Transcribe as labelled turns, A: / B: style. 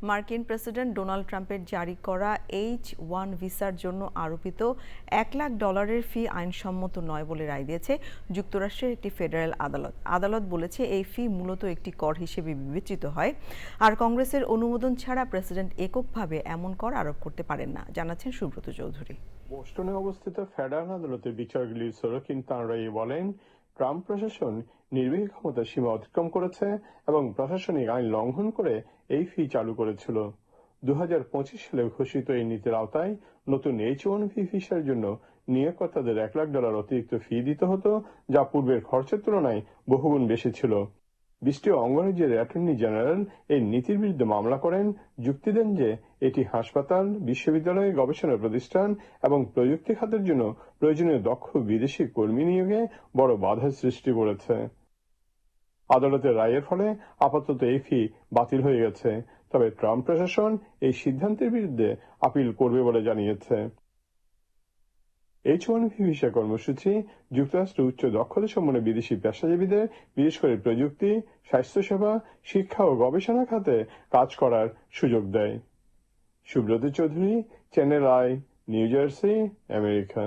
A: মার্কিন president Donald ট্রাম্পের জারি করা H-1 ভিসার জন্য আরোপিত $1 লাখ ফি আইনসম্মত নয় বলে রায় দিয়েছে যুক্তরাষ্ট্রের একটি ফেডারেল আদালত। আদালত বলেছে এই ফি মূলত একটি কর হিসেবে বিবেচিত হয়, আর কংগ্রেসের অনুমোদন ছাড়া প্রেসিডেন্ট এককভাবে এমন কর আরোপ করতে পারেন না, জানাচ্ছেন সুব্রত চৌধুরী।
B: বোস্টনে অবস্থিত ফেডারেল আদালতের বিচারগুলি সরকিন তানরাই বলেন, ট্রাম্প প্রশাসন নির্বাহী ক্ষমতার সীমা অতিক্রম করেছে এবং প্রশাসনিক আইন লঙ্ঘন করে এই ফি চালু করেছিল। 2025 সালে ঘোষিত এই নীতির আওতায় নতুন H-1B ভিসার জন্য নিয়োগকর্তাদের $1 লাখ অতিরিক্ত ফি দিতে হতো, যা পূর্বের খরচের তুলনায় বহুগুণ বেশি ছিল। 20টি অঙ্গরাজ্যের অ্যাটর্নি জেনারেল এই নীতির বিরুদ্ধে মামলা করেন, যুক্তি দেন যে এটি হাসপাতাল, বিশ্ববিদ্যালয়, গবেষণা প্রতিষ্ঠান এবং প্রযুক্তি খাতের জন্য প্রয়োজনীয় দক্ষ বিদেশি কর্মী নিয়োগে বড় বাধার সৃষ্টি করেছে। আদালতের রায়ের ফলে আপাতত এই ফি বাতিল হয়ে গেছে, তবে ট্রাম্প প্রশাসন এই সিদ্ধান্তের বিরুদ্ধে আপিল করবে বলে জানিয়েছে। H-1B ভিসা কর্মসূচি যুক্তরাষ্ট্রে উচ্চ দক্ষতা সম্পন্ন বিদেশি পেশাজীবীদের, বিশেষ করে প্রযুক্তি, স্বাস্থ্যসেবা, শিক্ষা ও গবেষণা খাতে কাজ করার সুযোগ দেয়। Subrata Chowdhury, channel I, new jersey, America.